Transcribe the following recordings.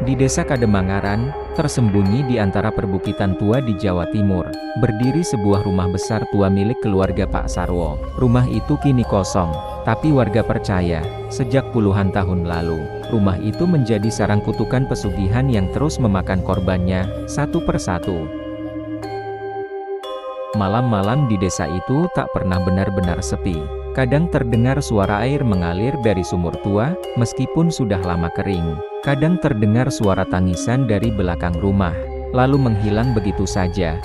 Di desa Kademangaran, tersembunyi di antara perbukitan tua di Jawa Timur, berdiri sebuah rumah besar tua milik keluarga Pak Sarwo. Rumah itu kini kosong, tapi warga percaya, sejak puluhan tahun lalu, rumah itu menjadi sarang kutukan pesugihan yang terus memakan korbannya, satu persatu. Malam-malam di desa itu tak pernah benar-benar sepi. Kadang terdengar suara air mengalir dari sumur tua, meskipun sudah lama kering. Kadang terdengar suara tangisan dari belakang rumah, lalu menghilang begitu saja.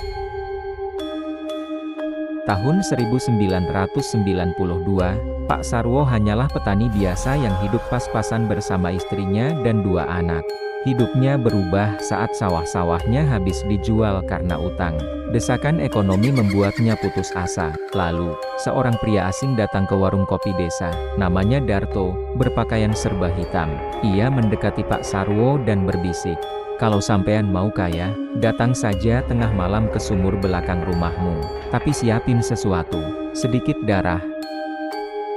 Tahun 1992, Pak Sarwo hanyalah petani biasa yang hidup pas-pasan bersama istrinya dan 2 anak. Hidupnya berubah saat sawah-sawahnya habis dijual karena utang. Desakan ekonomi membuatnya putus asa. Lalu, seorang pria asing datang ke warung kopi desa. Namanya Darto, berpakaian serba hitam. Ia mendekati Pak Sarwo dan berbisik, "Kalau sampean mau kaya, datang saja tengah malam ke sumur belakang rumahmu. Tapi siapin sesuatu, sedikit darah."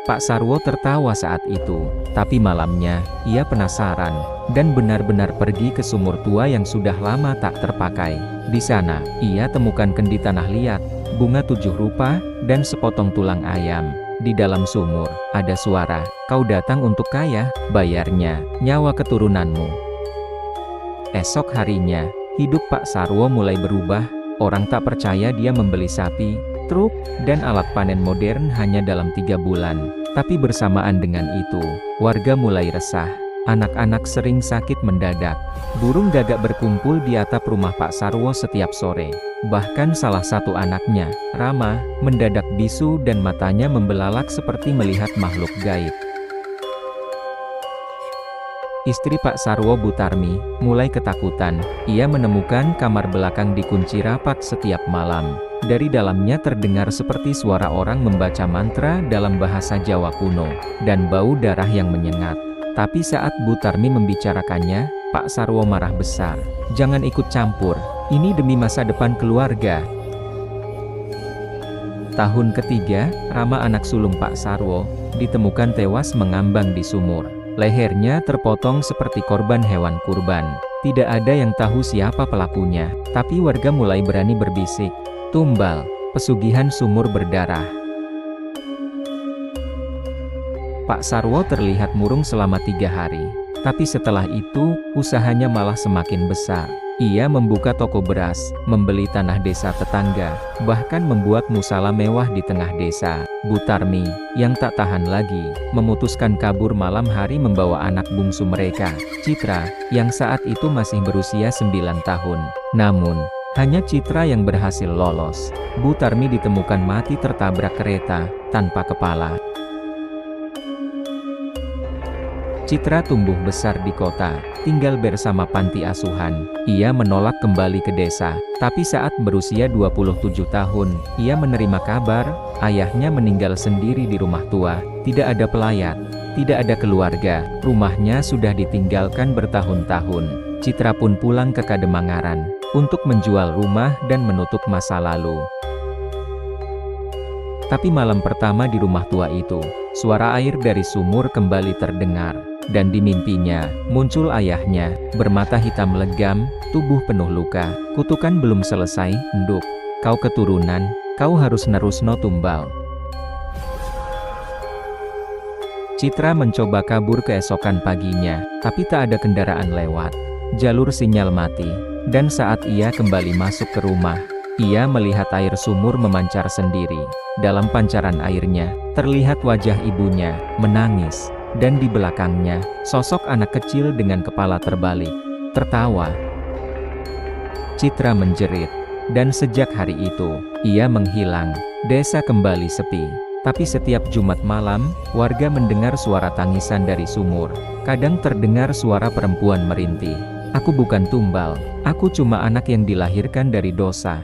Pak Sarwo tertawa saat itu, tapi malamnya, ia penasaran, dan benar-benar pergi ke sumur tua yang sudah lama tak terpakai. Di sana, ia temukan kendi tanah liat, bunga 7 rupa, dan sepotong tulang ayam. Di dalam sumur, ada suara, "Kau datang untuk kaya, bayarnya, nyawa keturunanmu." Esok harinya, hidup Pak Sarwo mulai berubah. Orang tak percaya dia membeli sapi, truk, dan alat panen modern hanya dalam 3 bulan. Tapi bersamaan dengan itu, warga mulai resah. Anak-anak sering sakit mendadak. Burung gagak berkumpul di atap rumah Pak Sarwo setiap sore. Bahkan salah satu anaknya, Rama, mendadak bisu dan matanya membelalak seperti melihat makhluk gaib. Istri Pak Sarwo, Butarmi, mulai ketakutan. Ia menemukan kamar belakang dikunci rapat setiap malam. Dari dalamnya terdengar seperti suara orang membaca mantra dalam bahasa Jawa kuno, dan bau darah yang menyengat. Tapi saat Butarmi membicarakannya, Pak Sarwo marah besar. "Jangan ikut campur, ini demi masa depan keluarga." Tahun ketiga, Rama, anak sulung Pak Sarwo, ditemukan tewas mengambang di sumur. Lehernya terpotong seperti korban hewan kurban. Tidak ada yang tahu siapa pelakunya, tapi warga mulai berani berbisik, "Tumbal, pesugihan sumur berdarah." Pak Sarwo terlihat murung selama 3 hari. Tapi setelah itu, usahanya malah semakin besar. Ia membuka toko beras, membeli tanah desa tetangga, bahkan membuat musala mewah di tengah desa. Butarmi, yang tak tahan lagi, memutuskan kabur malam hari membawa anak bungsu mereka, Citra, yang saat itu masih berusia 9 tahun. Namun, hanya Citra yang berhasil lolos. Butarmi ditemukan mati tertabrak kereta, tanpa kepala. Citra tumbuh besar di kota, tinggal bersama panti asuhan. Ia menolak kembali ke desa, tapi saat berusia 27 tahun, ia menerima kabar, ayahnya meninggal sendiri di rumah tua. Tidak ada pelayat, tidak ada keluarga, rumahnya sudah ditinggalkan bertahun-tahun. Citra pun pulang ke Kademangaran, untuk menjual rumah dan menutup masa lalu. Tapi malam pertama di rumah tua itu, suara air dari sumur kembali terdengar. Dan di mimpinya, muncul ayahnya, bermata hitam legam, tubuh penuh luka. "Kutukan belum selesai, Nduk. Kau keturunan, kau harus nerusno tumbal." Citra mencoba kabur keesokan paginya, tapi tak ada kendaraan lewat. Jalur sinyal mati. Dan saat ia kembali masuk ke rumah, ia melihat air sumur memancar sendiri. Dalam pancaran airnya, terlihat wajah ibunya, menangis. Dan di belakangnya, sosok anak kecil dengan kepala terbalik, tertawa. Citra menjerit, dan sejak hari itu, ia menghilang. Desa kembali sepi. Tapi setiap Jumat malam, warga mendengar suara tangisan dari sumur. Kadang terdengar suara perempuan merintih, "Aku bukan tumbal, aku cuma anak yang dilahirkan dari dosa."